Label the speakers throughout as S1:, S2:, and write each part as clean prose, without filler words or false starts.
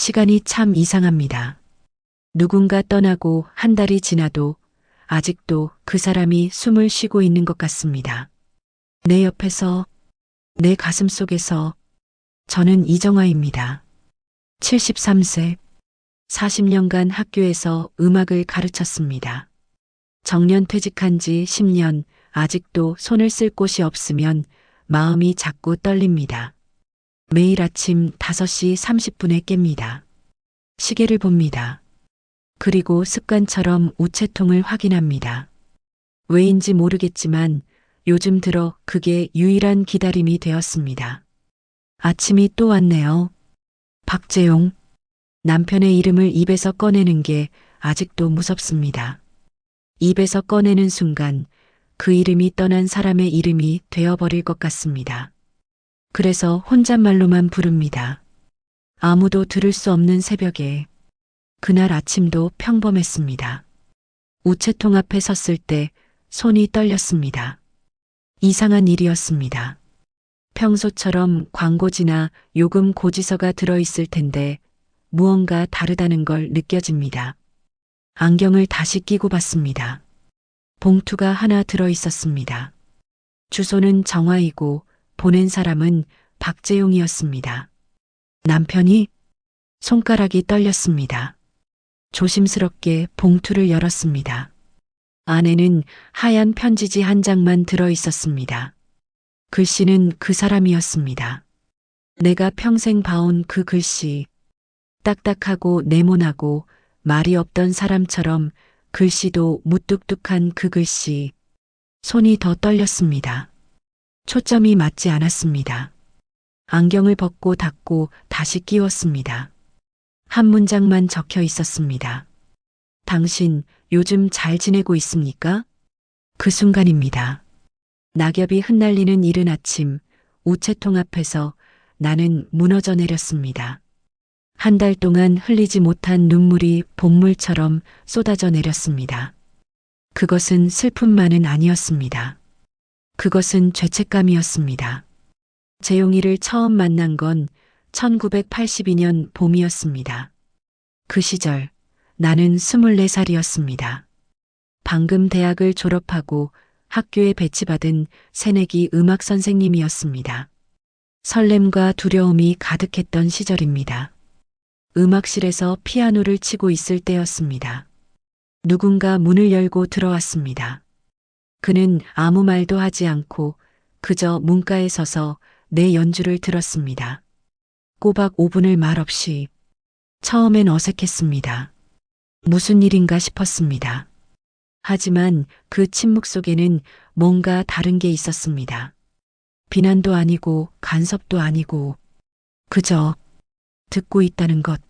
S1: 시간이 참 이상합니다. 누군가 떠나고 한 달이 지나도 아직도 그 사람이 숨을 쉬고 있는 것 같습니다. 내 옆에서, 내 가슴 속에서. 저는 이정화입니다. 73세, 40년간 학교에서 음악을 가르쳤습니다. 정년 퇴직한 지 10년, 아직도 손을 쓸 곳이 없으면 마음이 자꾸 떨립니다. 매일 아침 5시 30분에 깹니다. 시계를 봅니다. 그리고 습관처럼 우체통을 확인합니다. 왜인지 모르겠지만 요즘 들어 그게 유일한 기다림이 되었습니다. 아침이 또 왔네요. 박재용. 남편의 이름을 입에서 꺼내는 게 아직도 무섭습니다. 입에서 꺼내는 순간 그 이름이 떠난 사람의 이름이 되어버릴 것 같습니다. 그래서 혼잣말로만 부릅니다. 아무도 들을 수 없는 새벽에. 그날 아침도 평범했습니다. 우체통 앞에 섰을 때 손이 떨렸습니다. 이상한 일이었습니다. 평소처럼 광고지나 요금 고지서가 들어있을 텐데 무언가 다르다는 걸 느껴집니다. 안경을 다시 끼고 봤습니다. 봉투가 하나 들어있었습니다. 주소는 정화이고 보낸 사람은 박재용이었습니다. 남편이? 손가락이 떨렸습니다. 조심스럽게 봉투를 열었습니다. 안에는 하얀 편지지 한 장만 들어있었습니다. 글씨는 그 사람이었습니다. 내가 평생 봐온 그 글씨. 딱딱하고 네모나고 말이 없던 사람처럼 글씨도 무뚝뚝한 그 글씨. 손이 더 떨렸습니다. 초점이 맞지 않았습니다. 안경을 벗고 닫고 다시 끼웠습니다. 한 문장만 적혀 있었습니다. 당신 요즘 잘 지내고 있습니까? 그 순간입니다. 낙엽이 흩날리는 이른 아침, 우체통 앞에서 나는 무너져 내렸습니다. 한 달 동안 흘리지 못한 눈물이 본물처럼 쏟아져 내렸습니다. 그것은 슬픔만은 아니었습니다. 그것은 죄책감이었습니다. 재용이를 처음 만난 건 1982년 봄이었습니다. 그 시절 나는 24살이었습니다. 방금 대학을 졸업하고 학교에 배치받은 새내기 음악 선생님이었습니다. 설렘과 두려움이 가득했던 시절입니다. 음악실에서 피아노를 치고 있을 때였습니다. 누군가 문을 열고 들어왔습니다. 그는 아무 말도 하지 않고 그저 문가에 서서 내 연주를 들었습니다. 꼬박 5분을 말없이. 처음엔 어색했습니다. 무슨 일인가 싶었습니다. 하지만 그 침묵 속에는 뭔가 다른 게 있었습니다. 비난도 아니고 간섭도 아니고 그저 듣고 있다는 것.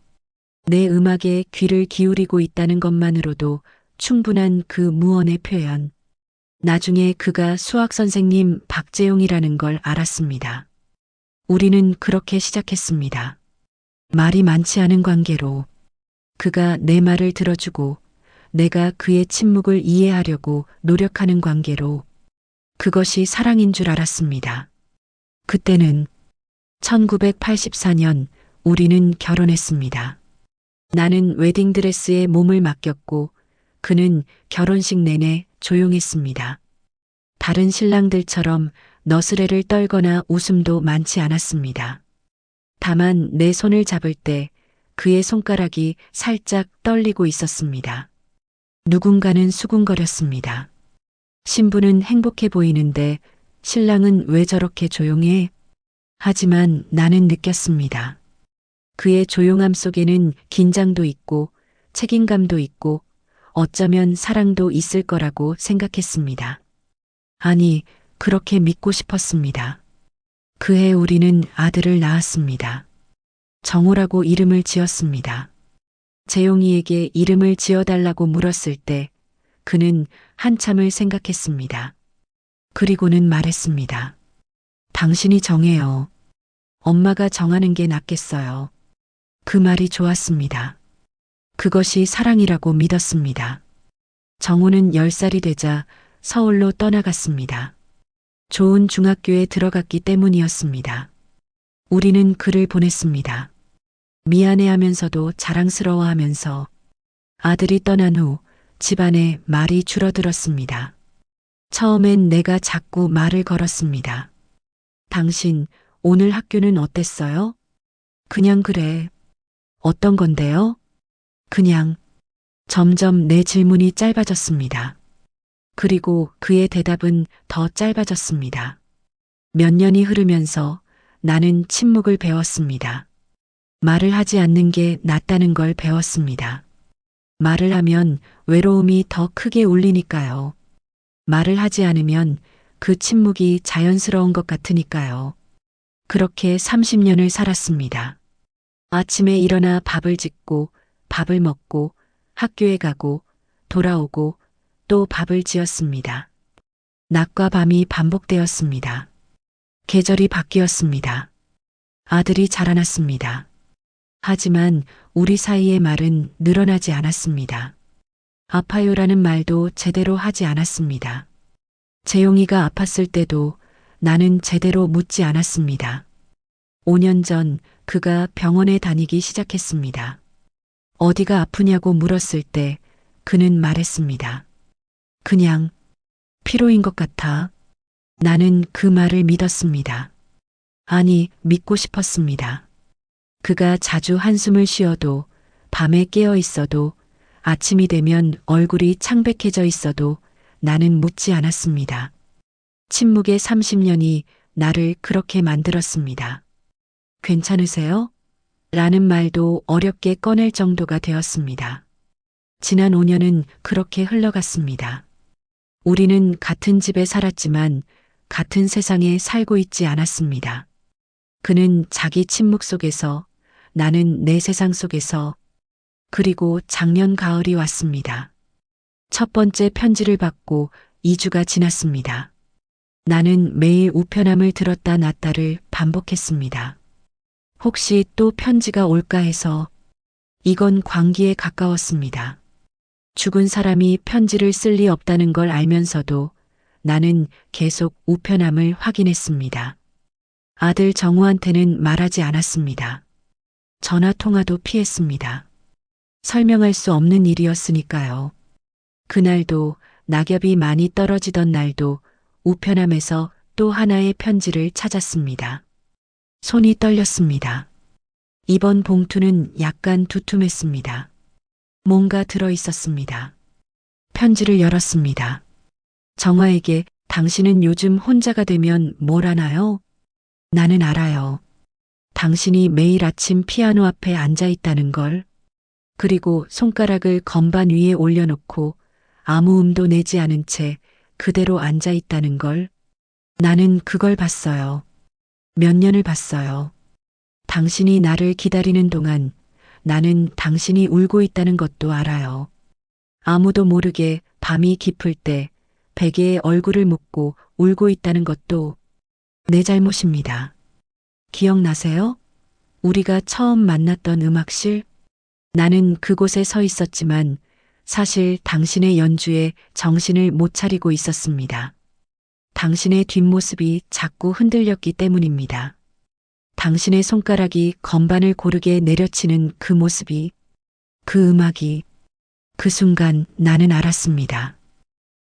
S1: 내 음악에 귀를 기울이고 있다는 것만으로도 충분한 그 무언의 표현. 나중에 그가 수학 선생님 박재용이라는 걸 알았습니다. 우리는 그렇게 시작했습니다. 말이 많지 않은 관계로. 그가 내 말을 들어주고 내가 그의 침묵을 이해하려고 노력하는 관계로. 그것이 사랑인 줄 알았습니다. 그때는 1984년 우리는 결혼했습니다. 나는 웨딩드레스에 몸을 맡겼고 그는 결혼식 내내 조용했습니다. 다른 신랑들처럼 너스레를 떨거나 웃음도 많지 않았습니다. 다만 내 손을 잡을 때 그의 손가락이 살짝 떨리고 있었습니다. 누군가는 수군거렸습니다. 신부는 행복해 보이는데 신랑은 왜 저렇게 조용해? 하지만 나는 느꼈습니다. 그의 조용함 속에는 긴장도 있고 책임감도 있고 어쩌면 사랑도 있을 거라고 생각했습니다. 아니, 그렇게 믿고 싶었습니다. 그해 우리는 아들을 낳았습니다. 정호라고 이름을 지었습니다. 재용이에게 이름을 지어달라고 물었을 때 그는 한참을 생각했습니다. 그리고는 말했습니다. 당신이 정해요. 엄마가 정하는 게 낫겠어요. 그 말이 좋았습니다. 그것이 사랑이라고 믿었습니다. 정호는 10살이 되자 서울로 떠나갔습니다. 좋은 중학교에 들어갔기 때문이었습니다. 우리는 그를 보냈습니다. 미안해하면서도 자랑스러워하면서 아들이 떠난 후 집안에 말이 줄어들었습니다. 처음엔 내가 자꾸 말을 걸었습니다. 당신, 오늘 학교는 어땠어요? 그냥 그래. 어떤 건데요? 그냥. 점점 내 질문이 짧아졌습니다. 그리고 그의 대답은 더 짧아졌습니다. 몇 년이 흐르면서 나는 침묵을 배웠습니다. 말을 하지 않는 게 낫다는 걸 배웠습니다. 말을 하면 외로움이 더 크게 울리니까요. 말을 하지 않으면 그 침묵이 자연스러운 것 같으니까요. 그렇게 30년을 살았습니다. 아침에 일어나 밥을 짓고 밥을 먹고 학교에 가고 돌아오고 또 밥을 지었습니다. 낮과 밤이 반복되었습니다. 계절이 바뀌었습니다. 아들이 자라났습니다. 하지만 우리 사이의 말은 늘어나지 않았습니다. 아파요라는 말도 제대로 하지 않았습니다. 재용이가 아팠을 때도 나는 제대로 묻지 않았습니다. 5년 전 그가 병원에 다니기 시작했습니다. 어디가 아프냐고 물었을 때 그는 말했습니다. 그냥 피로인 것 같아. 나는 그 말을 믿었습니다. 아니, 믿고 싶었습니다. 그가 자주 한숨을 쉬어도, 밤에 깨어 있어도, 아침이 되면 얼굴이 창백해져 있어도 나는 묻지 않았습니다. 침묵의 30년이 나를 그렇게 만들었습니다. 괜찮으세요? 라는 말도 어렵게 꺼낼 정도가 되었습니다. 지난 5년은 그렇게 흘러갔습니다. 우리는 같은 집에 살았지만 같은 세상에 살고 있지 않았습니다. 그는 자기 침묵 속에서, 나는 내 세상 속에서. 그리고 작년 가을이 왔습니다. 첫 번째 편지를 받고 2주가 지났습니다. 나는 매일 우편함을 들었다 놨다를 반복했습니다. 혹시 또 편지가 올까 해서. 이건 광기에 가까웠습니다. 죽은 사람이 편지를 쓸 리 없다는 걸 알면서도 나는 계속 우편함을 확인했습니다. 아들 정우한테는 말하지 않았습니다. 전화 통화도 피했습니다. 설명할 수 없는 일이었으니까요. 그날도, 낙엽이 많이 떨어지던 날도 우편함에서 또 하나의 편지를 찾았습니다. 손이 떨렸습니다. 이번 봉투는 약간 두툼했습니다. 뭔가 들어 있었습니다. 편지를 열었습니다. 정화에게 당신은 요즘 혼자가 되면 뭘 하나요? 나는 알아요. 당신이 매일 아침 피아노 앞에 앉아 있다는 걸. 그리고 손가락을 건반 위에 올려놓고 아무 음도 내지 않은 채 그대로 앉아 있다는 걸. 나는 그걸 봤어요. 몇 년을 봤어요. 당신이 나를 기다리는 동안 나는 당신이 울고 있다는 것도 알아요. 아무도 모르게 밤이 깊을 때 베개에 얼굴을 묻고 울고 있다는 것도 내 잘못입니다. 기억나세요? 우리가 처음 만났던 음악실? 나는 그곳에 서 있었지만 사실 당신의 연주에 정신을 못 차리고 있었습니다. 당신의 뒷모습이 자꾸 흔들렸기 때문입니다. 당신의 손가락이 건반을 고르게 내려치는 그 모습이, 그 음악이, 그 순간 나는 알았습니다.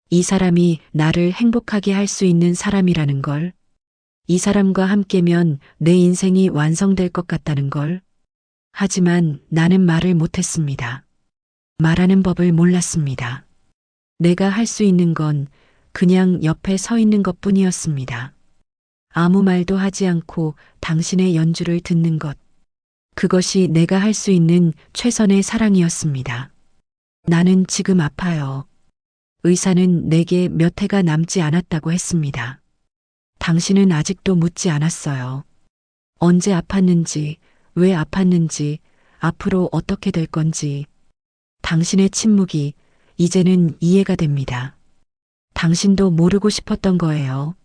S1: 이 사람이 나를 행복하게 할 수 있는 사람이라는 걸, 이 사람과 함께면 내 인생이 완성될 것 같다는 걸. 하지만 나는 말을 못했습니다. 말하는 법을 몰랐습니다. 내가 할 수 있는 건 그냥 옆에 서 있는 것 뿐이었습니다. 아무 말도 하지 않고 당신의 연주를 듣는 것. 그것이 내가 할 수 있는 최선의 사랑이었습니다. 나는 지금 아파요. 의사는 내게 몇 해가 남지 않았다고 했습니다. 당신은 아직도 묻지 않았어요. 언제 아팠는지, 왜 아팠는지, 앞으로 어떻게 될 건지. 당신의 침묵이 이제는 이해가 됩니다. 당신도 모르고 싶었던 거예요.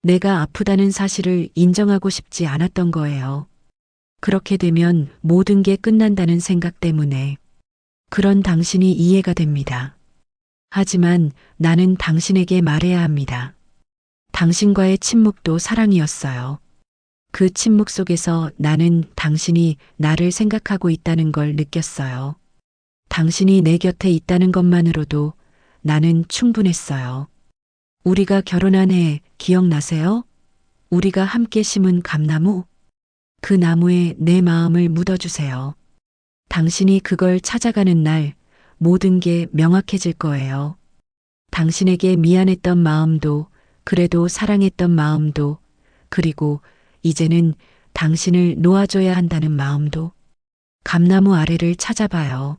S1: 내가 아프다는 사실을 인정하고 싶지 않았던 거예요. 그렇게 되면 모든 게 끝난다는 생각 때문에. 그런 당신이 이해가 됩니다. 하지만 나는 당신에게 말해야 합니다. 당신과의 침묵도 사랑이었어요. 그 침묵 속에서 나는 당신이 나를 생각하고 있다는 걸 느꼈어요. 당신이 내 곁에 있다는 것만으로도 나는 충분했어요. 우리가 결혼한 해 기억나세요? 우리가 함께 심은 감나무? 그 나무에 내 마음을 묻어주세요. 당신이 그걸 찾아가는 날 모든 게 명확해질 거예요. 당신에게 미안했던 마음도, 그래도 사랑했던 마음도, 그리고 이제는 당신을 놓아줘야 한다는 마음도. 감나무 아래를 찾아봐요.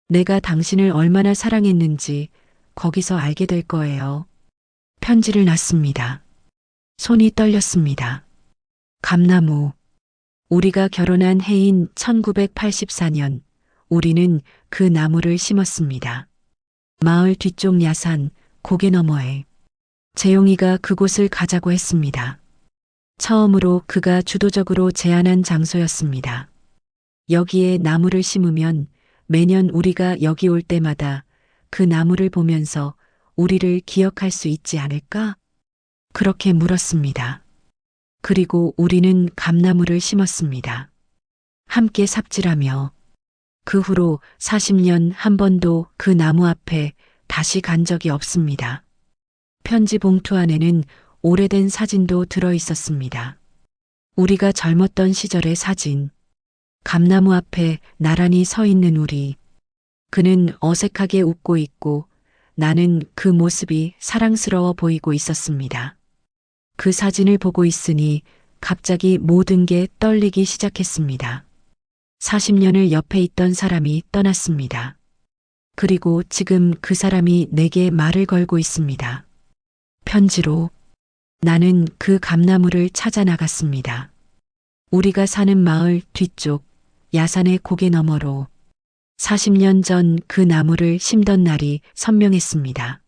S1: 내가 당신을 얼마나 사랑했는지 거기서 알게 될 거예요. 편지를 놨습니다. 손이 떨렸습니다. 감나무. 우리가 결혼한 해인 1984년, 우리는 그 나무를 심었습니다. 마을 뒤쪽 야산, 고개 너머에. 재용이가 그곳을 가자고 했습니다. 처음으로 그가 주도적으로 제안한 장소였습니다. 여기에 나무를 심으면 매년 우리가 여기 올 때마다 그 나무를 보면서 우리를 기억할 수 있지 않을까? 그렇게 물었습니다. 그리고 우리는 감나무를 심었습니다. 함께 삽질하며. 그 후로 40년 한 번도 그 나무 앞에 다시 간 적이 없습니다. 편지 봉투 안에는 오래된 사진도 들어 있었습니다. 우리가 젊었던 시절의 사진. 감나무 앞에 나란히 서 있는 우리. 그는 어색하게 웃고 있고 나는 그 모습이 사랑스러워 보이고 있었습니다. 그 사진을 보고 있으니 갑자기 모든 게 떨리기 시작했습니다. 40년을 옆에 있던 사람이 떠났습니다. 그리고 지금 그 사람이 내게 말을 걸고 있습니다. 편지로. 나는 그 감나무를 찾아 나갔습니다. 우리가 사는 마을 뒤쪽 야산의 고개 너머로 40년 전 그 나무를 심던 날이 선명했습니다.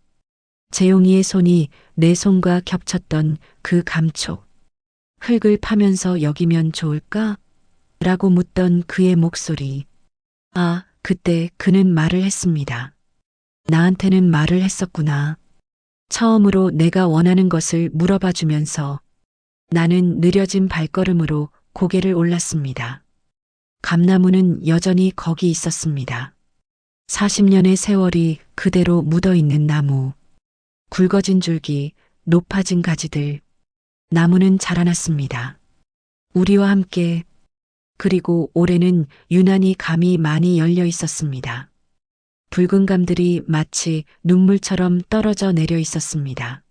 S1: 재용이의 손이 내 손과 겹쳤던 그 감촉. 흙을 파면서 여기면 좋을까? 라고 묻던 그의 목소리. 아, 그때 그는 말을 했습니다. 나한테는 말을 했었구나. 처음으로 내가 원하는 것을 물어봐 주면서 나는 느려진 발걸음으로 고개를 올랐습니다. 감나무는 여전히 거기 있었습니다. 40년의 세월이 그대로 묻어있는 나무. 굵어진 줄기, 높아진 가지들. 나무는 자라났습니다. 우리와 함께. 그리고 올해는 유난히 감이 많이 열려 있었습니다. 붉은 감들이 마치 눈물처럼 떨어져 내려 있었습니다.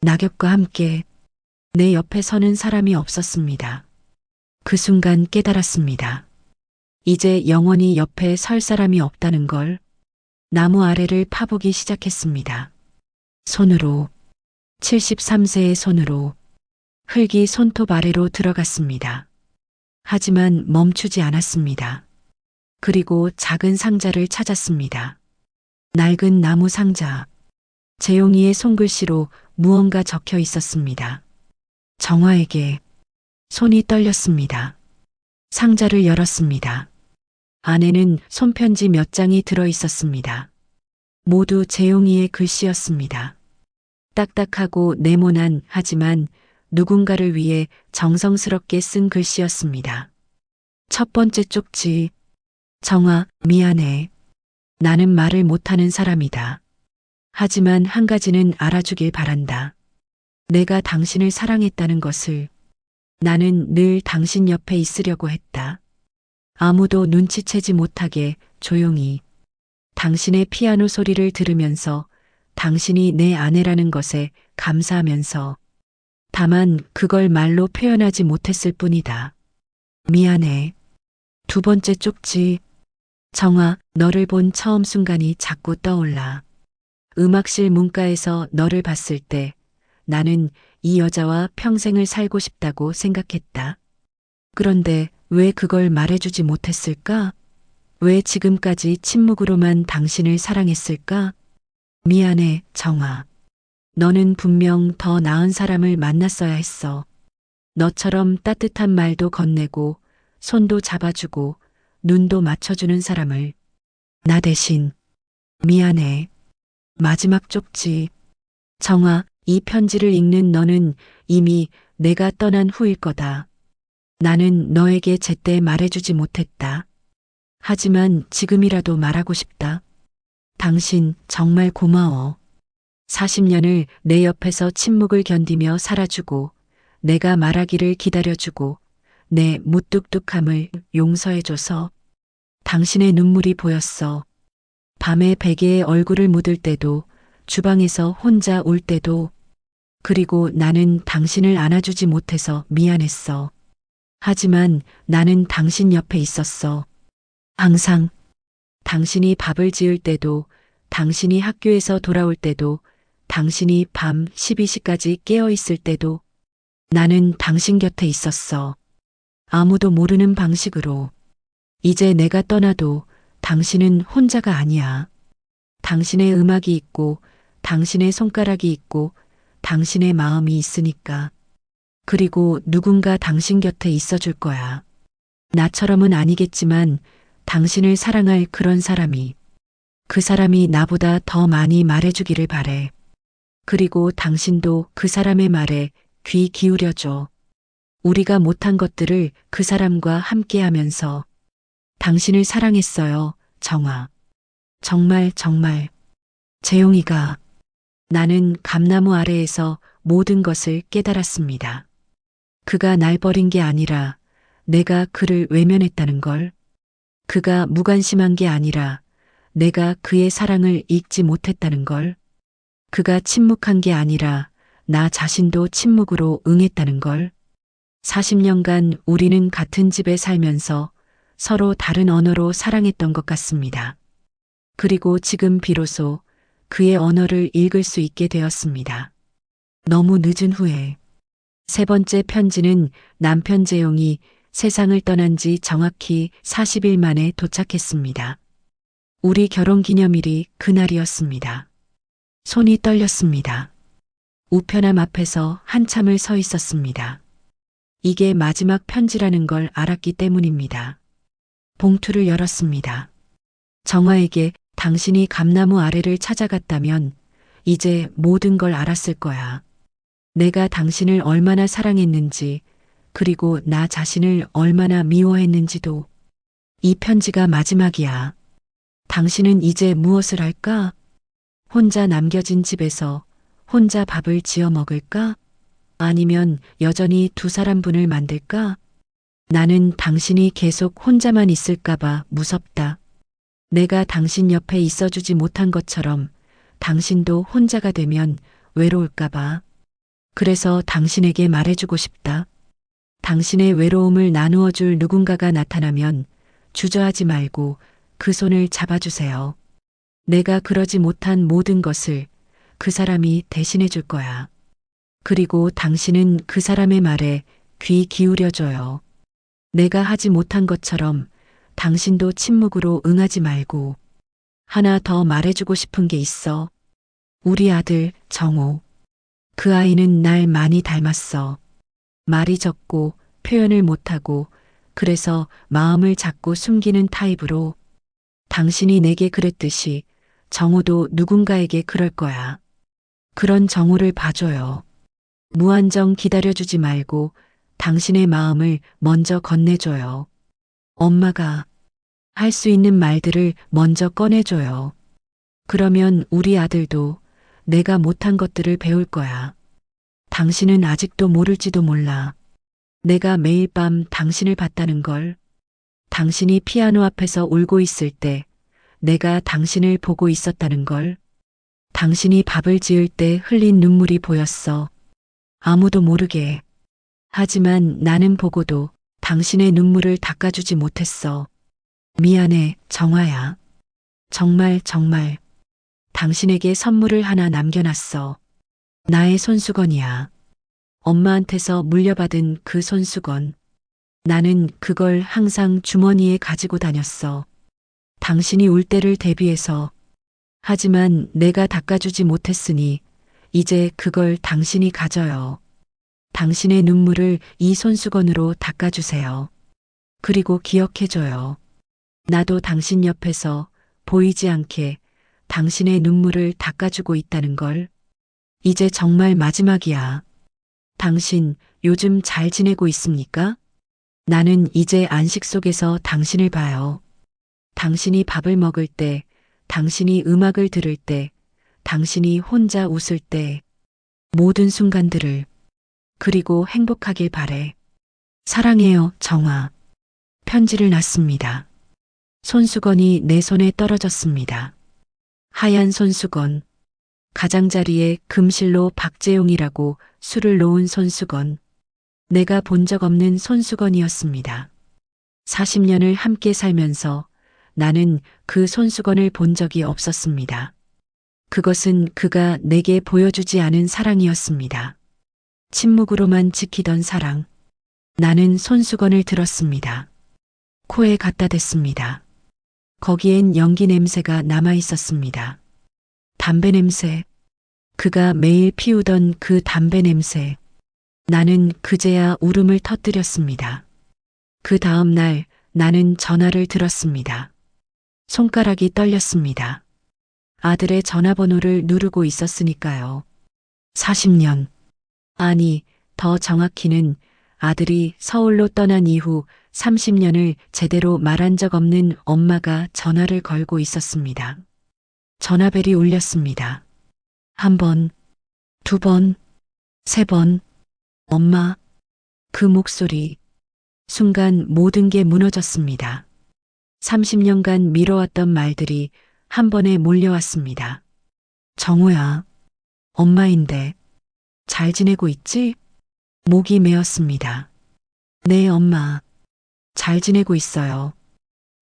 S1: 낙엽과 함께 내 옆에 서는 사람이 없었습니다. 그 순간 깨달았습니다. 이제 영원히 옆에 설 사람이 없다는 걸. 나무 아래를 파보기 시작했습니다. 손으로. 73세의 손으로. 흙이 손톱 아래로 들어갔습니다. 하지만 멈추지 않았습니다. 그리고 작은 상자를 찾았습니다. 낡은 나무 상자. 재용이의 손글씨로 무언가 적혀 있었습니다. 정화에게. 손이 떨렸습니다. 상자를 열었습니다. 안에는 손편지 몇 장이 들어 있었습니다. 모두 재용이의 글씨였습니다. 딱딱하고 네모난 하지만 누군가를 위해 정성스럽게 쓴 글씨였습니다. 첫 번째 쪽지. 정아, 미안해. 나는 말을 못하는 사람이다. 하지만 한 가지는 알아주길 바란다. 내가 당신을 사랑했다는 것을. 나는 늘 당신 옆에 있으려고 했다. 아무도 눈치채지 못하게 조용히. 당신의 피아노 소리를 들으면서 당신이 내 아내라는 것에 감사하면서 다만 그걸 말로 표현하지 못했을 뿐이다. 미안해. 두 번째 쪽지. 정아, 너를 본 처음 순간이 자꾸 떠올라. 음악실 문가에서 너를 봤을 때 나는 이 여자와 평생을 살고 싶다고 생각했다. 그런데 왜 그걸 말해주지 못했을까? 왜 지금까지 침묵으로만 당신을 사랑했을까? 미안해, 정아. 너는 분명 더 나은 사람을 만났어야 했어. 너처럼 따뜻한 말도 건네고 손도 잡아주고 눈도 맞춰주는 사람을. 나 대신. 미안해. 마지막 쪽지. 정아, 이 편지를 읽는 너는 이미 내가 떠난 후일 거다. 나는 너에게 제때 말해주지 못했다. 하지만 지금이라도 말하고 싶다. 당신 정말 고마워. 40년을 내 옆에서 침묵을 견디며 살아주고, 내가 말하기를 기다려주고, 내 무뚝뚝함을 용서해줘서 당신의 눈물이 보였어. 밤에 베개에 얼굴을 묻을 때도, 주방에서 혼자 울 때도, 그리고 나는 당신을 안아주지 못해서 미안했어. 하지만 나는 당신 옆에 있었어. 항상. 당신이 밥을 지을 때도, 당신이 학교에서 돌아올 때도, 당신이 밤 12시까지 깨어 있을 때도 나는 당신 곁에 있었어. 아무도 모르는 방식으로. 이제 내가 떠나도 당신은 혼자가 아니야. 당신의 음악이 있고, 당신의 손가락이 있고, 당신의 마음이 있으니까. 그리고 누군가 당신 곁에 있어줄 거야. 나처럼은 아니겠지만 당신을 사랑할 그런 사람이. 그 사람이 나보다 더 많이 말해주기를 바래. 그리고 당신도 그 사람의 말에 귀 기울여줘. 우리가 못한 것들을 그 사람과 함께 하면서. 당신을 사랑했어요, 정아. 정말 정말. 재용이가. 나는 감나무 아래에서 모든 것을 깨달았습니다. 그가 날 버린 게 아니라 내가 그를 외면했다는 걸. 그가 무관심한 게 아니라 내가 그의 사랑을 잊지 못했다는 걸. 그가 침묵한 게 아니라 나 자신도 침묵으로 응했다는 걸. 40년간 우리는 같은 집에 살면서 서로 다른 언어로 사랑했던 것 같습니다. 그리고 지금 비로소 그의 언어를 읽을 수 있게 되었습니다. 너무 늦은 후에. 세 번째 편지는 남편 재용이 세상을 떠난 지 정확히 40일 만에 도착했습니다. 우리 결혼 기념일이 그날이었습니다. 손이 떨렸습니다. 우편함 앞에서 한참을 서 있었습니다. 이게 마지막 편지라는 걸 알았기 때문입니다. 봉투를 열었습니다. 정화에게 당신이 감나무 아래를 찾아갔다면 이제 모든 걸 알았을 거야. 내가 당신을 얼마나 사랑했는지, 그리고 나 자신을 얼마나 미워했는지도. 이 편지가 마지막이야. 당신은 이제 무엇을 할까? 혼자 남겨진 집에서 혼자 밥을 지어 먹을까? 아니면 여전히 두 사람분을 만들까? 나는 당신이 계속 혼자만 있을까봐 무섭다. 내가 당신 옆에 있어주지 못한 것처럼 당신도 혼자가 되면 외로울까봐. 그래서 당신에게 말해주고 싶다. 당신의 외로움을 나누어 줄 누군가가 나타나면 주저하지 말고 그 손을 잡아주세요. 내가 그러지 못한 모든 것을 그 사람이 대신해 줄 거야. 그리고 당신은 그 사람의 말에 귀 기울여줘요. 내가 하지 못한 것처럼 당신도 침묵으로 응하지 말고. 하나 더 말해주고 싶은 게 있어. 우리 아들 정호. 그 아이는 날 많이 닮았어. 말이 적고 표현을 못하고 그래서 마음을 자꾸 숨기는 타입으로. 당신이 내게 그랬듯이 정호도 누군가에게 그럴 거야. 그런 정호를 봐줘요. 무한정 기다려주지 말고 당신의 마음을 먼저 건네줘요. 엄마가 할 수 있는 말들을 먼저 꺼내줘요. 그러면 우리 아들도 내가 못한 것들을 배울 거야. 당신은 아직도 모를지도 몰라. 내가 매일 밤 당신을 봤다는 걸. 당신이 피아노 앞에서 울고 있을 때 내가 당신을 보고 있었다는 걸. 당신이 밥을 지을 때 흘린 눈물이 보였어. 아무도 모르게. 하지만 나는 보고도 당신의 눈물을 닦아주지 못했어. 미안해, 정화야. 정말 정말. 당신에게 선물을 하나 남겨놨어. 나의 손수건이야. 엄마한테서 물려받은 그 손수건. 나는 그걸 항상 주머니에 가지고 다녔어. 당신이 울 때를 대비해서. 하지만 내가 닦아주지 못했으니 이제 그걸 당신이 가져요. 당신의 눈물을 이 손수건으로 닦아주세요. 그리고 기억해줘요. 나도 당신 옆에서 보이지 않게 당신의 눈물을 닦아주고 있다는 걸. 이제 정말 마지막이야. 당신 요즘 잘 지내고 있습니까? 나는 이제 안식 속에서 당신을 봐요. 당신이 밥을 먹을 때, 당신이 음악을 들을 때, 당신이 혼자 웃을 때, 모든 순간들을, 그리고 행복하길 바래. 사랑해요, 정아. 편지를 놨습니다. 손수건이 내 손에 떨어졌습니다. 하얀 손수건. 가장자리에 금실로 박재용이라고 수를 놓은 손수건. 내가 본 적 없는 손수건이었습니다. 40년을 함께 살면서 나는 그 손수건을 본 적이 없었습니다. 그것은 그가 내게 보여주지 않은 사랑이었습니다. 침묵으로만 지키던 사랑. 나는 손수건을 들었습니다. 코에 갖다 댔습니다. 거기엔 연기 냄새가 남아 있었습니다. 담배 냄새. 그가 매일 피우던 그 담배 냄새. 나는 그제야 울음을 터뜨렸습니다. 그 다음 날 나는 전화를 들었습니다. 손가락이 떨렸습니다. 아들의 전화번호를 누르고 있었으니까요. 40년. 아니, 더 정확히는 아들이 서울로 떠난 이후 30년을 제대로 말한 적 없는 엄마가 전화를 걸고 있었습니다. 전화벨이 울렸습니다. 한 번, 두 번, 세 번. 엄마. 그 목소리. 순간 모든 게 무너졌습니다. 30년간 미뤄왔던 말들이 한 번에 몰려왔습니다. 정우야. 엄마인데. 잘 지내고 있지? 목이 메었습니다. 네, 엄마. 잘 지내고 있어요.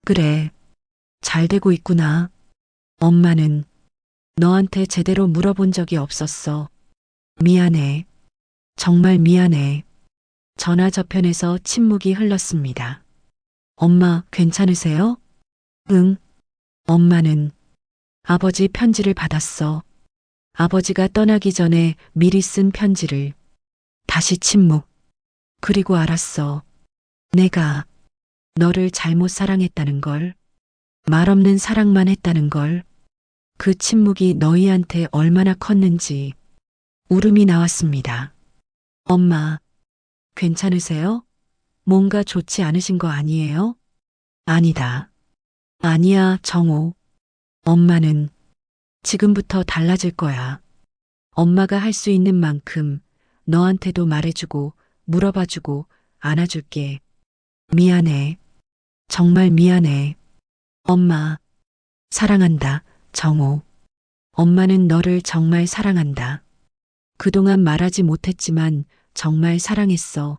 S1: 그래. 잘 되고 있구나. 엄마는 너한테 제대로 물어본 적이 없었어. 미안해. 정말 미안해. 전화 저편에서 침묵이 흘렀습니다. 엄마, 괜찮으세요? 응. 엄마는 아버지 편지를 받았어. 아버지가 떠나기 전에 미리 쓴 편지를. 다시 침묵. 그리고 알았어. 내가 너를 잘못 사랑했다는 걸. 말없는 사랑만 했다는 걸. 그 침묵이 너희한테 얼마나 컸는지. 울음이 나왔습니다. 엄마, 괜찮으세요? 뭔가 좋지 않으신 거 아니에요? 아니다. 아니야, 정호. 엄마는 지금부터 달라질 거야. 엄마가 할 수 있는 만큼 너한테도 말해주고 물어봐주고 안아줄게. 미안해. 정말 미안해. 엄마, 사랑한다, 정호. 엄마는 너를 정말 사랑한다. 그동안 말하지 못했지만 정말 사랑했어.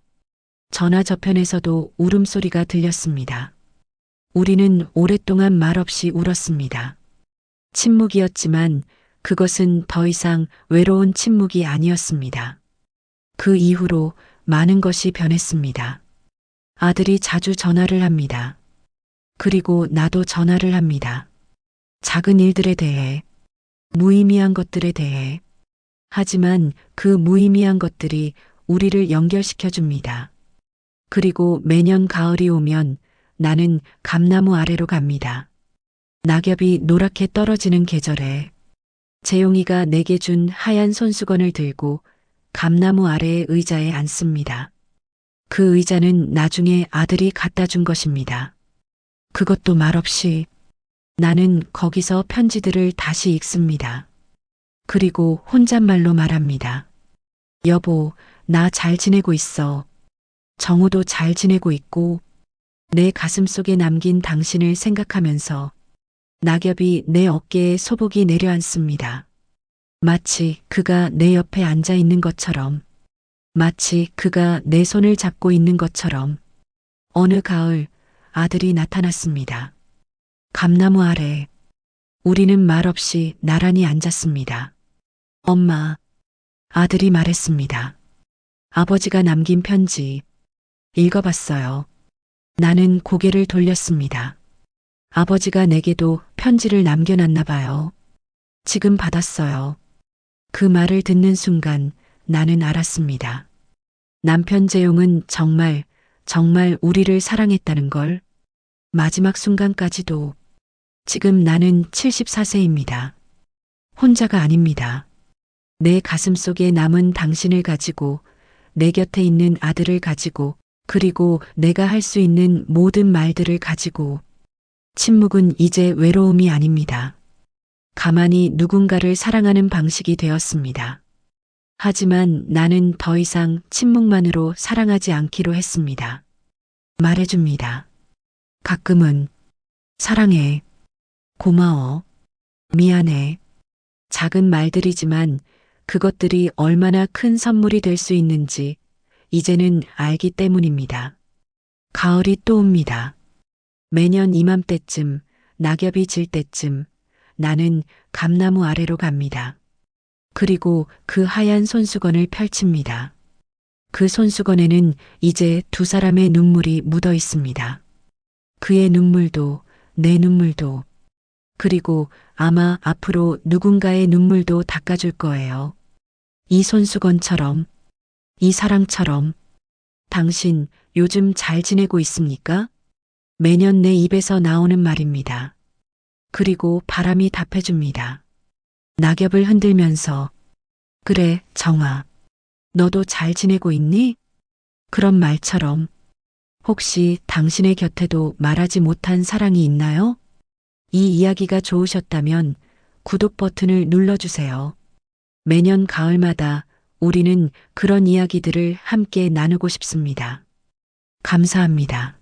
S1: 전화 저편에서도 울음소리가 들렸습니다. 우리는 오랫동안 말없이 울었습니다. 침묵이었지만 그것은 더 이상 외로운 침묵이 아니었습니다. 그 이후로 많은 것이 변했습니다. 아들이 자주 전화를 합니다. 그리고 나도 전화를 합니다. 작은 일들에 대해, 무의미한 것들에 대해. 하지만 그 무의미한 것들이 우리를 연결시켜 줍니다. 그리고 매년 가을이 오면 나는 감나무 아래로 갑니다. 낙엽이 노랗게 떨어지는 계절에 재용이가 내게 준 하얀 손수건을 들고 감나무 아래의 의자에 앉습니다. 그 의자는 나중에 아들이 갖다 준 것입니다. 그것도 말없이 나는 거기서 편지들을 다시 읽습니다. 그리고 혼잣말로 말합니다. 여보, 나 잘 지내고 있어. 정우도 잘 지내고 있고, 내 가슴 속에 남긴 당신을 생각하면서 낙엽이 내 어깨에 소복이 내려앉습니다. 마치 그가 내 옆에 앉아 있는 것처럼, 마치 그가 내 손을 잡고 있는 것처럼. 어느 가을 아들이 나타났습니다. 감나무 아래 우리는 말없이 나란히 앉았습니다. 엄마, 아들이 말했습니다. 아버지가 남긴 편지 읽어봤어요. 나는 고개를 돌렸습니다. 아버지가 내게도 편지를 남겨놨나 봐요. 지금 받았어요. 그 말을 듣는 순간 나는 알았습니다. 남편 재용은 정말 우리를 사랑했다는 걸. 마지막 순간까지도. 지금 나는 74세입니다. 혼자가 아닙니다. 내 가슴 속에 남은 당신을 가지고, 내 곁에 있는 아들을 가지고, 그리고 내가 할 수 있는 모든 말들을 가지고 침묵은 이제 외로움이 아닙니다. 가만히 누군가를 사랑하는 방식이 되었습니다. 하지만 나는 더 이상 침묵만으로 사랑하지 않기로 했습니다. 말해줍니다. 가끔은 사랑해, 고마워, 미안해. 작은 말들이지만 그것들이 얼마나 큰 선물이 될 수 있는지 이제는 알기 때문입니다. 가을이 또 옵니다. 매년 이맘때쯤, 낙엽이 질 때쯤 나는 감나무 아래로 갑니다. 그리고 그 하얀 손수건을 펼칩니다. 그 손수건에는 이제 두 사람의 눈물이 묻어 있습니다. 그의 눈물도 내 눈물도 그리고 아마 앞으로 누군가의 눈물도 닦아줄 거예요. 이 손수건처럼, 이 사랑처럼. 당신 요즘 잘 지내고 있습니까? 매년 내 입에서 나오는 말입니다. 그리고 바람이 답해줍니다. 낙엽을 흔들면서 그래, 정아. 너도 잘 지내고 있니? 그런 말처럼 혹시 당신의 곁에도 말하지 못한 사랑이 있나요? 이 이야기가 좋으셨다면 구독 버튼을 눌러주세요. 매년 가을마다 우리는 그런 이야기들을 함께 나누고 싶습니다. 감사합니다.